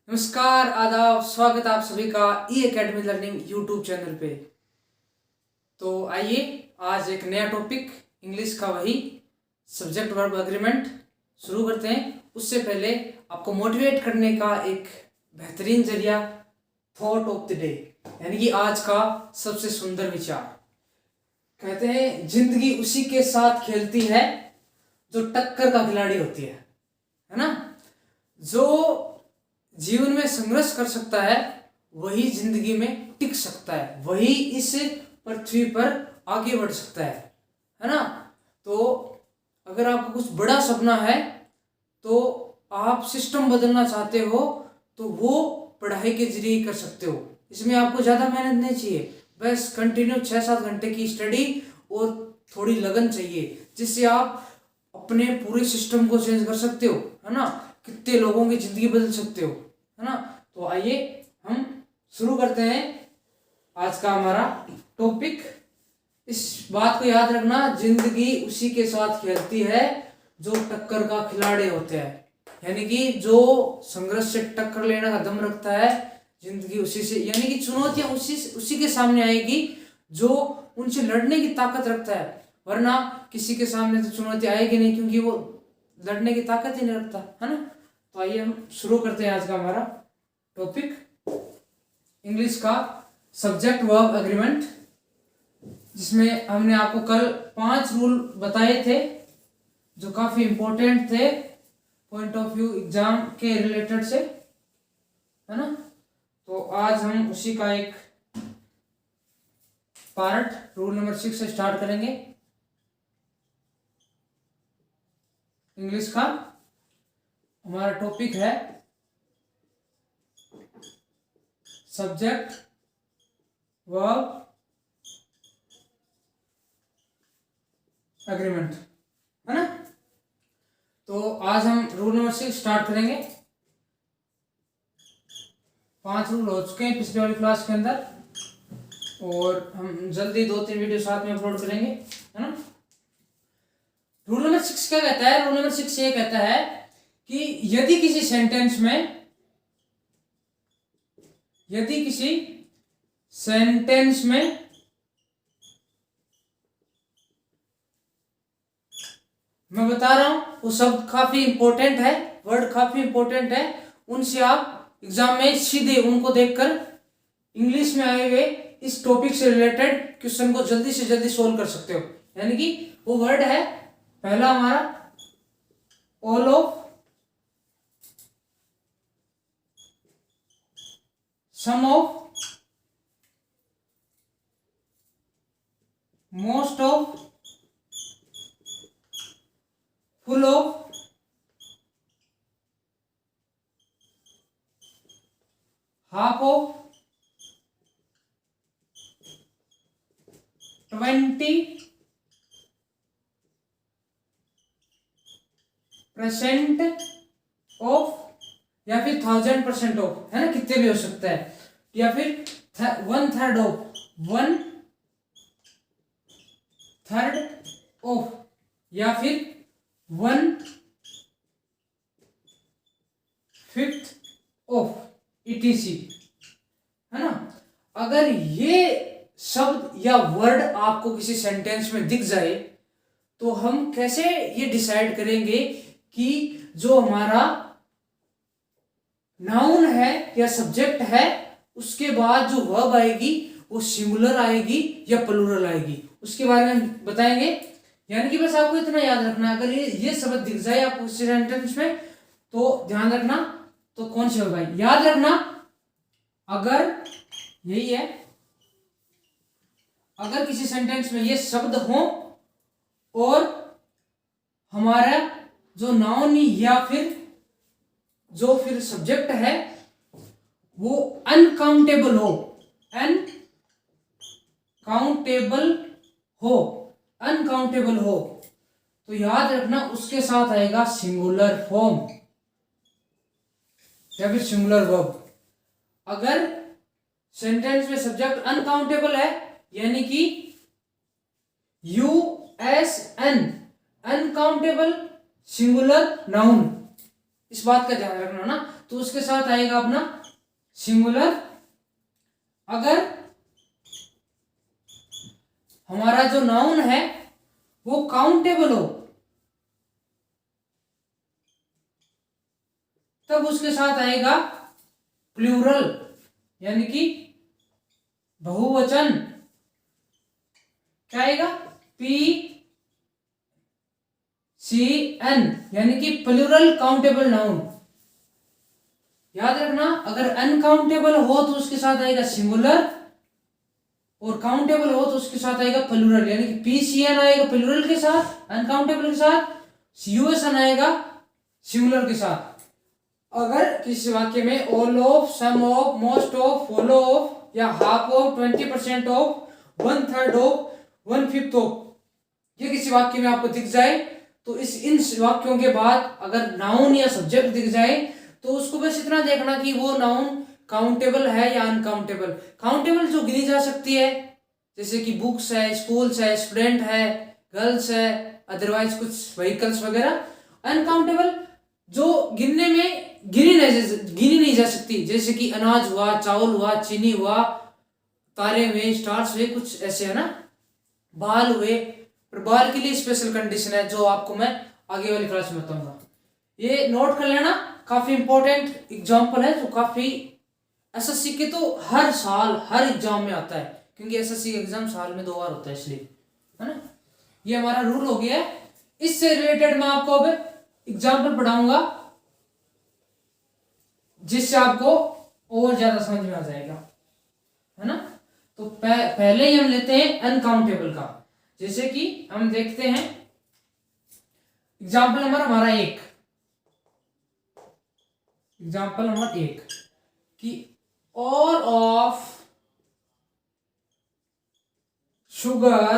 नमस्कार, आदाब, स्वागत आप सभी का ई एकेडमी लर्निंग यूट्यूब चैनल पे। तो आइए आज एक नया टॉपिक इंग्लिश का वही सब्जेक्ट वर्ब एग्रीमेंट शुरू करते हैं। उससे पहले आपको मोटिवेट करने का एक बेहतरीन जरिया थॉट ऑफ द डे, यानी कि आज का सबसे सुंदर विचार। कहते हैं जिंदगी उसी के साथ खेलती है जो टक्कर का खिलाड़ी होती है ना। जो जीवन में संघर्ष कर सकता है वही जिंदगी में टिक सकता है, वही इस पृथ्वी पर आगे बढ़ सकता है ना। तो अगर आपको कुछ बड़ा सपना है तो आप सिस्टम बदलना चाहते हो तो वो पढ़ाई के जरिए कर सकते हो। इसमें आपको ज़्यादा मेहनत नहीं चाहिए, बस कंटिन्यू 6-7 घंटे की स्टडी और थोड़ी लगन चाहिए, जिससे आप अपने पूरे सिस्टम को चेंज कर सकते हो, है ना। कितने लोगों की ज़िंदगी बदल सकते हो, है ना। तो आइए हम शुरू करते हैं आज का हमारा टॉपिक। इस बात को याद रखना, जिंदगी उसी के साथ खेलती है जो टक्कर का खिलाड़ी होते हैं, यानी कि जो संघर्ष से टक्कर लेने का दम रखता है, जिंदगी उसी से, यानी कि चुनौतियां उसी के सामने आएगी जो उनसे लड़ने की ताकत रखता है। वरना किसी के सामने तो चुनौती आएगी नहीं, क्योंकि वो लड़ने की ताकत ही नहीं रखता, है ना। तो आइए हम शुरू करते हैं आज का हमारा टॉपिक, इंग्लिश का सब्जेक्ट वर्ब एग्रीमेंट, जिसमें हमने आपको कल 5 रूल बताए थे जो काफी इंपॉर्टेंट थे पॉइंट ऑफ व्यू एग्जाम के रिलेटेड से, है ना। तो आज हम उसी का एक पार्ट रूल नंबर 6 से स्टार्ट करेंगे। इंग्लिश का हमारा टॉपिक है सब्जेक्ट वर्ब एग्रीमेंट, है ना। तो आज हम रूल नंबर 6 स्टार्ट करेंगे। 5 रूल हो चुके हैं पिछले वाली क्लास के अंदर, और हम जल्दी 2-3 वीडियो साथ में अपलोड करेंगे, है ना। रूल नंबर 6 क्या कहता है? रूल नंबर 6 ये कहता है कि यदि किसी सेंटेंस में मैं बता रहा हूं वो शब्द काफी इंपॉर्टेंट है, वर्ड काफी इंपॉर्टेंट है, उनसे आप एग्जाम में सीधे उनको देखकर इंग्लिश में आए हुए इस टॉपिक से रिलेटेड क्वेश्चन को जल्दी से जल्दी सोल्व कर सकते हो। यानी कि वो वर्ड है पहला हमारा all of, some of, most of, full of, half of, 20% of, या फिर 1000% ऑफ, है ना, कितने भी हो सकता है, या फिर 1/3 ऑफ, 1/3 ऑफ, या फिर 1/5 ऑफ, etc, है ना। अगर ये शब्द या वर्ड आपको किसी सेंटेंस में दिख जाए तो हम कैसे ये डिसाइड करेंगे कि जो हमारा नाउन है या सब्जेक्ट है उसके बाद जो वर्ब आएगी वो सिंगुलर आएगी या प्लूरल आएगी, उसके बारे में बताएंगे। यानी कि बस आपको इतना याद रखना, अगर ये शब्द दिख जाए आपको किसी सेंटेंस में तो ध्यान रखना तो कौन से होगा, याद रखना। अगर यही है, अगर किसी सेंटेंस में ये शब्द हो और हमारा जो नाउन या फिर जो फिर सब्जेक्ट है वो अनकाउंटेबल हो, अनकाउंटेबल हो, तो याद रखना उसके साथ आएगा सिंगुलर फॉर्म या फिर सिंगुलर वर्ब। अगर सेंटेंस में सब्जेक्ट अनकाउंटेबल है, यानी कि UN, अनकाउंटेबल सिंगुलर नाउन, इस बात का ध्यान रखना ना। तो उसके साथ आएगा अपना सिंगुलर। अगर हमारा जो नाउन है वो काउंटेबल हो तब उसके साथ आएगा प्लूरल, यानी कि बहुवचन। क्या आएगा? PCN, यानी कि प्लूरल काउंटेबल नाउन। याद रखना, अगर अनकाउंटेबल हो तो उसके साथ आएगा सिंगुलर, और काउंटेबल हो तो उसके साथ आएगा प्लूरल, यानी कि PCN आएगा प्लूरल के साथ, अनकाउंटेबल के साथ, CUSN आएगा सिंगुलर के साथ। अगर किसी वाक्य में all of, some of, most of, full of या half of, 20% of, 1/3 of, 1/5 of, ये किसी वाक्य में आपको दिख जाए तो इन वाक्यों के बाद अगर नाउन या सब्जेक्ट दिख जाए तो उसको बस इतना देखना कि वो नाउन काउंटेबल है या अनकाउंटेबल। काउंटेबल जो गिनी जा सकती है, जैसे कि बुक्स है, स्कूल्स है, स्टूडेंट है, गर्ल्स है, अदरवाइज कुछ व्हीकल्स वगैरह। अनकाउंटेबल जो गिनी नहीं जा सकती, जैसे कि अनाज हुआ, चावल हुआ, चीनी हुआ, तारे हुए, स्टार्स हुए, कुछ ऐसे है ना, बाल हुए। पर बाल के लिए स्पेशल कंडीशन है जो आपको मैं आगे वाली क्लास में बताऊंगा। ये नोट कर लेना, काफी इंपॉर्टेंट एग्जाम्पल है जो काफी एसएससी के तो हर साल हर एग्जाम में आता है, क्योंकि एसएससी एग्जाम साल में 2 बार होता है, इसलिए है ना। ये हमारा रूल हो गया है। इससे रिलेटेड मैं आपको अब एग्जाम्पल पढ़ाऊंगा जिससे आपको और ज्यादा समझ में आ जाएगा, है ना। तो पहले ही हम लेते हैं अनकाउंटेबल का। जैसे कि हम देखते हैं एग्जाम्पल नंबर हमारा 1, एग्जाम्पल नंबर 1 कि ऑल ऑफ शुगर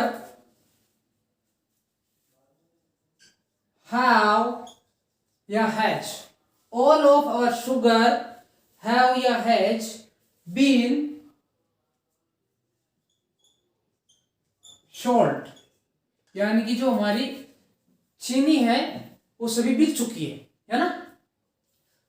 हैव या has, all of our sugar have या has been sold, यानी कि जो हमारी चीनी है वो सभी बिक चुकी है ना।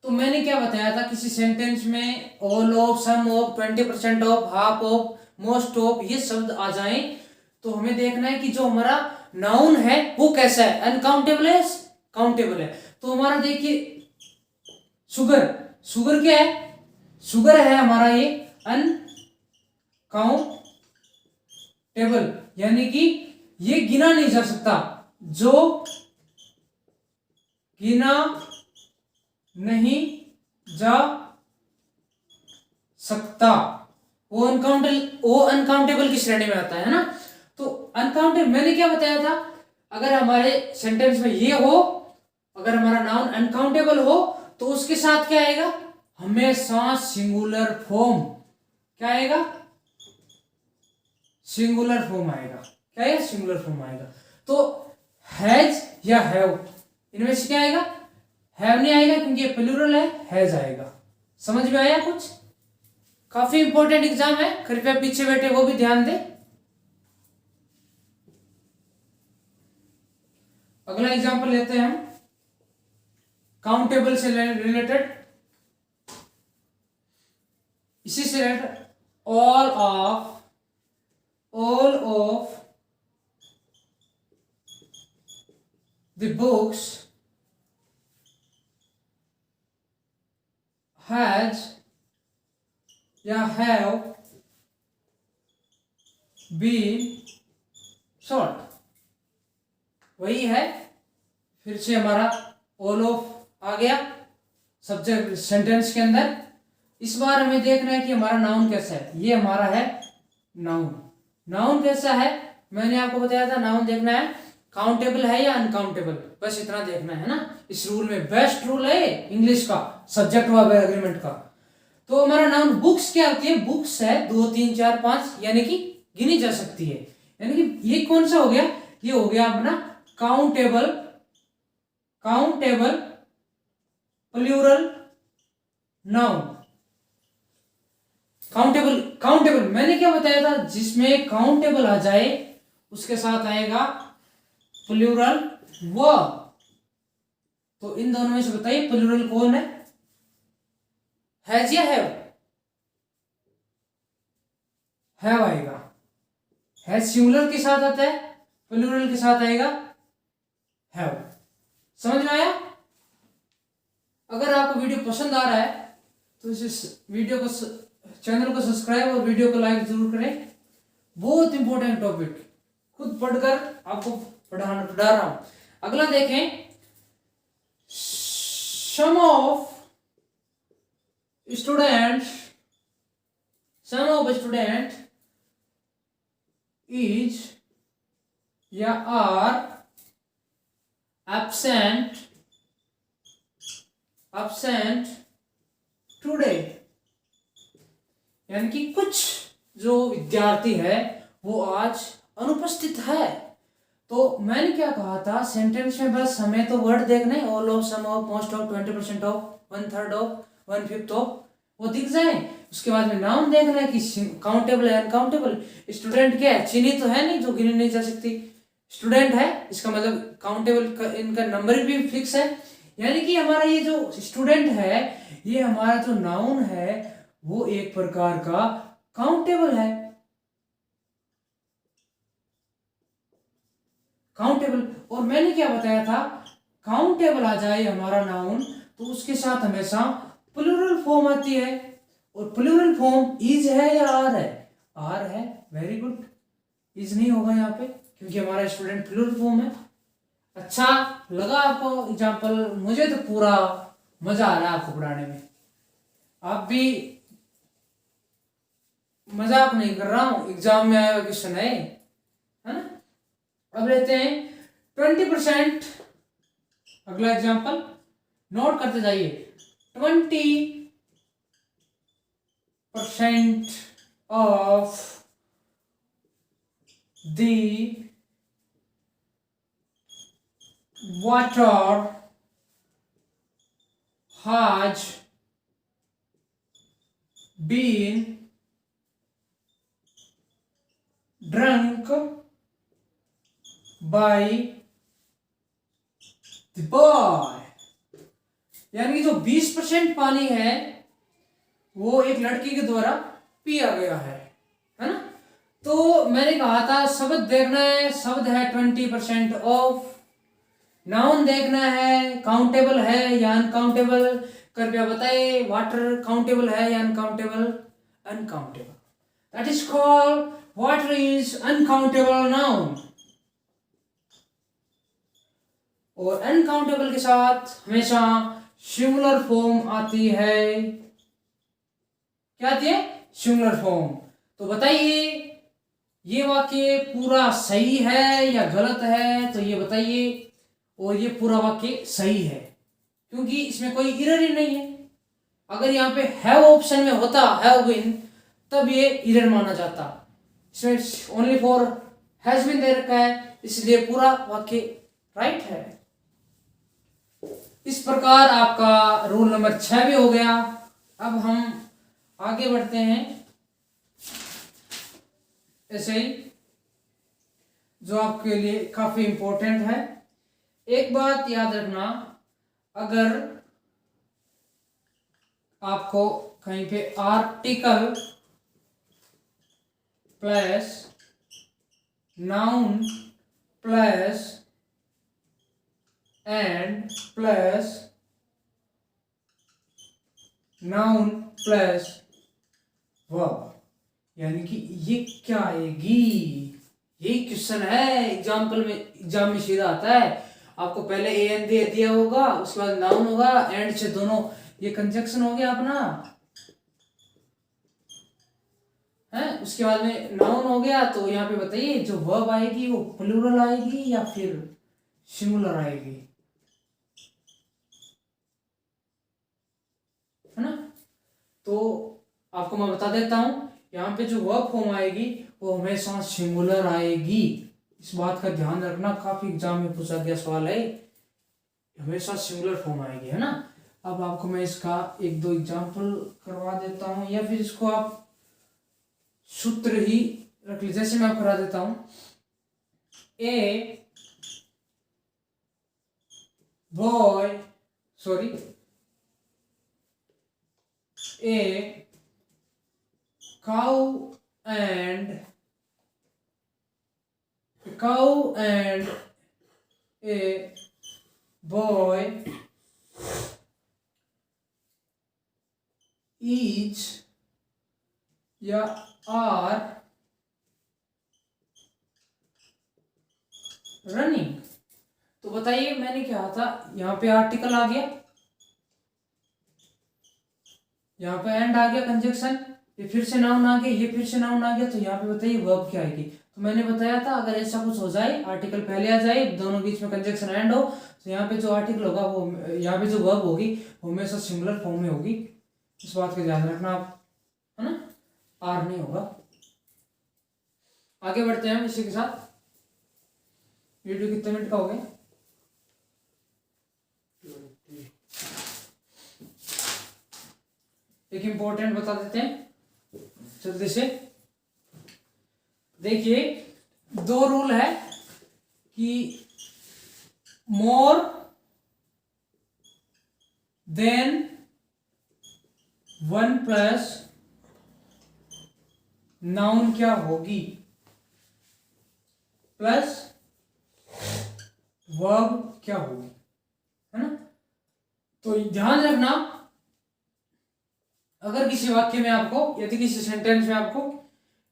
तो मैंने क्या बताया था किसी सेंटेंस में all of, some of, 20% of, half of, most of ये शब्द आ जाएं तो हमें देखना है कि जो हमारा नाउन है वो कैसा है, अनकाउंटेबल है, काउंटेबल है। तो हमारा देखिए शुगर, शुगर क्या है? शुगर है हमारा ये अनकाउंटेबल, यानी कि ये गिना नहीं जा सकता, जो गिना नहीं जा सकता वो अनकाउंटेबल की श्रेणी में आता है ना। तो अनकाउंटेबल मैंने क्या बताया था, अगर हमारे सेंटेंस में ये हो, अगर हमारा नाउन अनकाउंटेबल हो तो उसके साथ क्या आएगा? हमेशा सिंगुलर फॉर्म। क्या आएगा? सिंगुलर फॉर्म आएगा। क्या है? सिंगुलर फॉर्म आएगा। तो हैज या हैव, इनमें से क्या आएगा? हैव नहीं आएगा क्योंकि ये प्लूरल है, हैज आएगा। समझ में आया कुछ? काफी इंपॉर्टेंट एग्जाम है, कृपया पीछे बैठे वो भी ध्यान दे। अगला एग्जाम्पल लेते हैं हम काउंटेबल से रिलेटेड, इसी से related all of the books has या हैव बीन सोल्ड, वही है। फिर से हमारा ऑल ऑफ आ गया सब्जेक्ट सेंटेंस के अंदर। इस बार हमें देखना है कि हमारा नाउन कैसा है। ये हमारा है नाउन। नाउन कैसा है मैंने आपको बताया था, नाउन देखना है काउंटेबल है या अनकाउंटेबल, बस इतना देखना है ना। इस रूल में बेस्ट रूल है इंग्लिश का, सब्जेक्ट वर्ब एग्रीमेंट का। तो हमारा नाउन बुक्स क्या होती है? बुक्स है 2 3 4 5, यानी कि गिनी जा सकती है। यानी कि ये कौन सा हो गया? ये हो गया अपना काउंटेबल प्लूरल नाउन। काउंटेबल मैंने क्या बताया था, जिसमें काउंटेबल आ जाए उसके साथ आएगा प्लूरल वर्ब। तो इन दोनों में से बताइए प्लूरल कौन है, हैज या हैव आएगा। हैज सिंगुलर के साथ आता है, प्लूरल के साथ आएगा हैव। समझ में आया? अगर आपको वीडियो पसंद आ रहा है तो इस वीडियो को, चैनल को सब्सक्राइब और वीडियो को लाइक जरूर करें। बहुत इंपॉर्टेंट टॉपिक, खुद पढ़कर आपको पढ़ा रहा हूं। अगला देखें, सम ऑफ स्टूडेंट इज या आर एब्सेंट टुडे, यानी कि कुछ जो विद्यार्थी है वो आज अनुपस्थित है। तो मैंने क्या कहा था, सेंटेंस में बस हमें तो वर्ड देखने, all of, some of, most of, 20% of, 1/3 of, 1/5 of, वो दिख जाए। उसके बाद में नाउन देखना है कि काउंटेबल है अनकाउंटेबल। स्टूडेंट क्या है, चीनी तो है नहीं जो गिनी नहीं जा सकती, स्टूडेंट है, इसका मतलब काउंटेबल, इनका नंबर भी फिक्स है। यानी कि हमारा ये जो स्टूडेंट है, ये हमारा जो नाउन है वो एक प्रकार का काउंटेबल है, काउंटेबल। और मैंने क्या बताया था, काउंटेबल आ जाए हमारा नाउन तो उसके साथ हमेशा प्लूरल फॉर्म आती है। और प्लूरल फॉर्म इज है या आर है? आर है, वेरी गुड। इज नहीं होगा यहाँ पे क्योंकि हमारा स्टूडेंट प्लूरल फॉर्म है। अच्छा लगा आपको एग्जाम्पल? मुझे तो पूरा मजा आ रहा है आपको पढ़ाने में। आप भी, मजाक नहीं कर रहा हूं, एग्जाम में आया क्वेश्चन है ना। अब लेते हैं 20%। अगला एग्जाम्पल नोट करते जाइए। 20% of the water has been drunk by the boy, यानी कि जो 20% पानी है वो एक लड़की के द्वारा पिया गया है ना। तो मैंने कहा था शब्द देखना है, शब्द है 20% ऑफ, नाउन देखना है काउंटेबल है या अनकाउंटेबल। कृपया बताइए वाटर काउंटेबल है या uncountable? Uncountable. That is called water is uncountable noun. और अनकाउंटेबल के साथ हमेशा सिंगुलर फॉर्म आती है। क्या आती है? Singular form. तो बताइए ये वाक्य पूरा सही है या गलत है? तो ये बताइए। और ये पूरा वाक्य सही है क्योंकि इसमें कोई एरर ही नहीं है। अगर यहाँ पे हैव ऑप्शन में होता, हैव बीन, तब ये एरर माना जाता। इसमें ओनली फॉर हैज बीन दे रखा है, इसलिए पूरा वाक्य राइट है। इस प्रकार आपका रूल नंबर 6 भी हो गया। अब हम आगे बढ़ते हैं ऐसे ही, जो आपके लिए काफी इंपॉर्टेंट है। एक बात याद रखना, अगर आपको कहीं पे article plus noun plus and plus noun plus verb, यानी कि ये क्या आएगी? यही क्वेश्चन है एग्जाम्पल में, एग्जाम में सीधा आता है। आपको पहले ए एन दिया होगा, उसके बाद नाउन होगा, एंड से दोनों, ये कंजक्शन हो गया अपना है। उसके बाद में नाउन हो गया, तो यहाँ पे बताइए जो वर्ब आएगी वो प्लूरल आएगी या फिर सिंगुलर आएगी, है ना। तो आपको मैं बता देता हूं, यहाँ पे जो वर्ब फॉर्म आएगी वो हमेशा सिंगुलर आएगी। इस बात का ध्यान रखना, काफी एग्जाम में पूछा गया सवाल है, हमेशा सिंगुलर फॉर्म आएगी, है ना। अब आपको मैं इसका एक दो एग्जाम्पल करवा देता हूं, या फिर इसको आप सूत्र ही रख लीजिए, जैसे मैं आपको करा देता हूं। A boy sorry, A cow and a boy each या are रनिंग। तो बताइए मैंने क्या था, यहाँ पे आर्टिकल आ गया, यहाँ पे एंड आ गया कंजक्शन, ये फिर से नाउन आ गया, ये फिर से नाउन आ गया, तो यहाँ पे बताइए वर्ब क्या आएगी। तो मैंने बताया था अगर ऐसा कुछ हो जाए, आर्टिकल पहले आ जाए, दोनों बीच में कंजक्शन एंड हो, तो यहाँ पे जो आर्टिकल होगा वो, यहाँ पे जो वर्ब होगी वो हमेशा सिंगुलर फॉर्म में होगी। इस बात का ध्यान रखना आप, है ना, आर नहीं होगा। आगे बढ़ते हैं इसी के साथ। वीडियो कितने मिनट का हो गया? एक इंपॉर्टेंट बता देते हैं जल्दी से। देखिए दो रूल है कि more than one plus noun क्या होगी, प्लस वर्ब क्या होगी, है ना। तो ध्यान रखना, अगर किसी वाक्य में आपको, यदि किसी सेंटेंस में आपको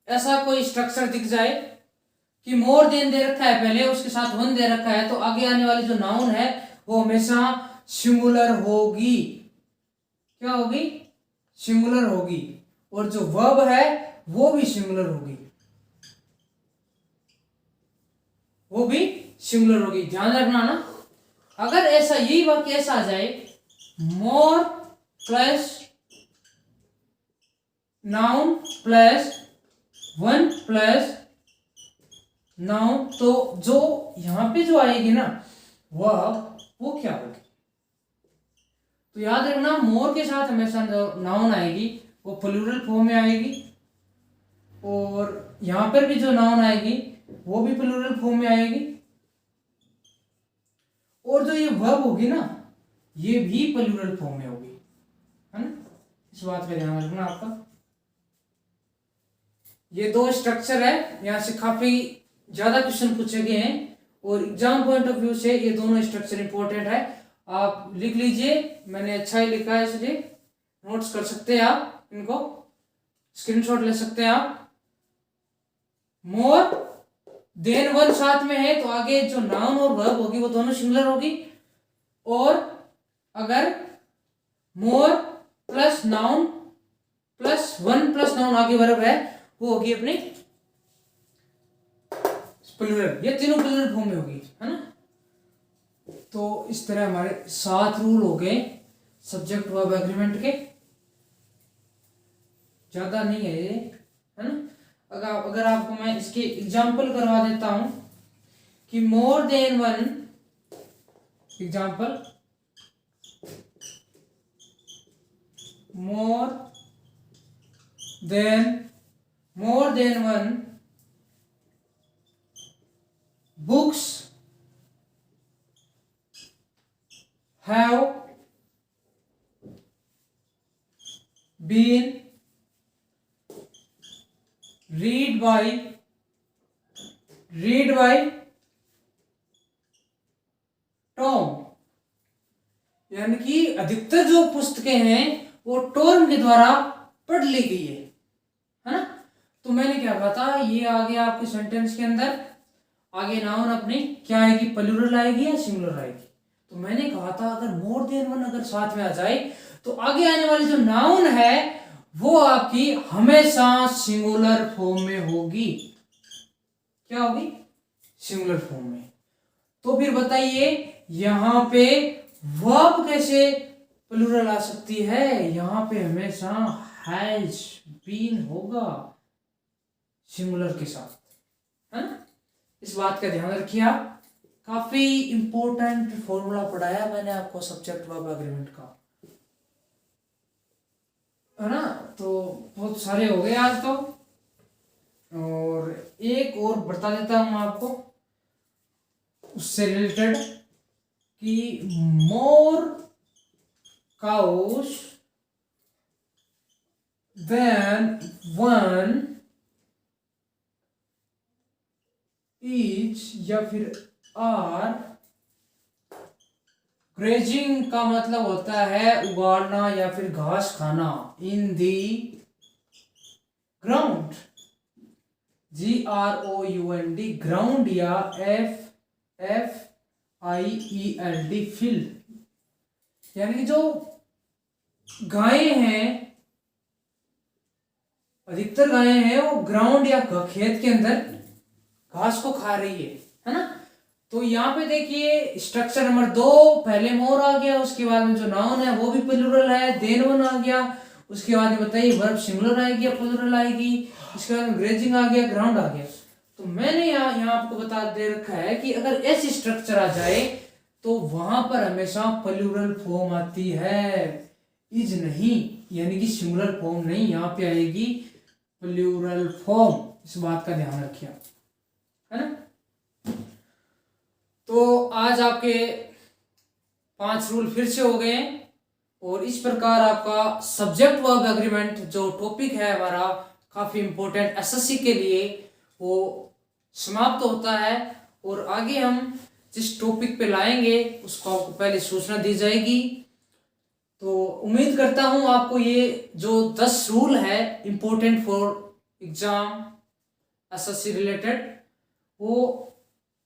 ऐसा कोई स्ट्रक्चर दिख जाए कि मोर देन दे रखा है पहले, उसके साथ वन दे रखा है, तो आगे आने वाली जो नाउन है वो हमेशा सिंगुलर होगी। क्या होगी? सिंगुलर होगी। और जो वर्ब है वो भी सिंगुलर होगी, वो भी सिंगुलर होगी। ध्यान रखना ना, अगर ऐसा यही वाक्य ऐसा आ जाए, more plus noun plus one plus noun, तो जो यहां पे जो आएगी ना वो क्या होगी? तो याद रखना, मोर के साथ हमेशा जो नाउन आएगी वो प्लूरल फॉर्म में आएगी, और यहां पर भी जो नाउन आएगी वो भी प्लूरल फॉर्म में आएगी, और जो ये वर्ब होगी ना ये भी प्लूरल फॉर्म में होगी, है ना। इस बात का ध्यान रखना आपका। ये दो स्ट्रक्चर है, यहां से काफी ज्यादा क्वेश्चन पूछे गए हैं, और एग्जाम पॉइंट ऑफ व्यू से ये दोनों स्ट्रक्चर इंपॉर्टेंट है। आप लिख लीजिए, मैंने अच्छा ही लिखा है इसलिए नोट्स कर सकते हैं आप, इनको स्क्रीनशॉट ले सकते हैं आप। मोर देन वन साथ में है तो आगे जो नाउन और वर्ब होगी वो दोनों सिंगुलर होगी, और अगर more plus noun plus one plus noun आगे वर्ब है वो होगी अपनी प्लूरल। ये तीनों प्लूरल फॉर्म में होगी, है ना। तो इस तरह हमारे 7 रूल हो गए सब्जेक्ट वर्ब एग्रीमेंट के, ज्यादा नहीं है ये, है ना। अगर आपको मैं इसके एग्जाम्पल करवा देता हूं कि more than one, example, more than one books have been read by Tom, यानी कि अधिकतर जो पुस्तकें हैं वो टॉम के द्वारा पढ़ ली गई है ना। तो मैंने क्या कहा था, ये आ गया आपके सेंटेंस के अंदर, आगे नाउन अपनी क्या आएगी, प्लूरल आएगी या सिंगुलर आएगी। तो मैंने कहा था अगर मोर देन वन अगर साथ में आ जाए तो आगे आने वाली जो नाउन है वो आपकी हमेशा सिंगुलर फॉर्म में होगी। क्या होगी? सिंगुलर फॉर्म में। तो फिर बताइए यहां पे वर्ब कैसे प्लूरल आ सकती है? यहां पे हमेशा हैज बीन होगा सिंगुलर के साथ, है ना। इस बात का ध्यान रखिए आप। काफी इंपॉर्टेंट फॉर्मूला पढ़ाया मैंने आपको सब्जेक्ट वर्ब एग्रीमेंट का, है ना। तो बहुत सारे हो गए आज तो, और एक और बता देता हूं आपको उससे रिलेटेड कि मोर cows when one each या फिर are ग्रेजिंग का मतलब होता है उगाड़ना या फिर घास खाना इन दी ग्राउंड, GROUND ग्राउंड या FIELD फील्ड, यानी कि जो गायें हैं, अधिकतर गायें हैं वो ग्राउंड या खेत के अंदर घास को खा रही है ना। तो यहाँ पे देखिए स्ट्रक्चर नंबर 2 पहले मोर आ गया, उसके बाद में जो नाउन है वो भी प्लूरल है, देन वन आ गया, उसके बाद में बताइए वर्ब सिंगुलर आएगी, प्लूरल आएगी, उसके बाद में ग्रेजिंग आ गया, ग्राउंड आ गया। तो मैंने यहाँ आपको बता दे रखा है कि अगर ऐसी स्ट्रक्चर आ जाए तो वहां पर हमेशा प्लूरल फॉर्म आती है, इज नहीं, यानी कि सिंगुलर फॉर्म नहीं, यहाँ पे आएगी प्लूरल फॉर्म। इस बात का ध्यान रखिए, है ना। तो आज आपके 5 रूल फिर से हो गए और इस प्रकार आपका सब्जेक्ट वर्ब एग्रीमेंट जो टॉपिक है हमारा काफी इंपॉर्टेंट एसएससी के लिए वो समाप्त होता है। और आगे हम जिस टॉपिक पे लाएंगे उसको आपको पहले सूचना दी जाएगी। तो उम्मीद करता हूं आपको ये जो 10 रूल है important for exam SSC related वो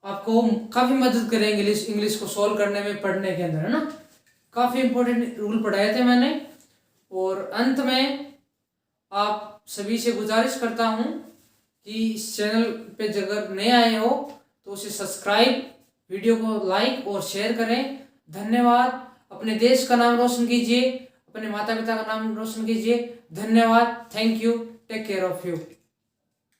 आपको काफी मदद करेंगे इंग्लिश को सॉल्व करने में, पढ़ने के अंदर, है ना। काफी इंपॉर्टेंट रूल पढ़ाए थे मैंने। और अंत में आप सभी से गुजारिश करता हूं कि इस चैनल पे अगर नए आए हो तो उसे सब्सक्राइब, वीडियो को लाइक और शेयर करें। धन्यवाद। अपने देश का नाम रोशन कीजिए, अपने माता पिता का नाम रोशन कीजिए। धन्यवाद। Thank you. Take care of you.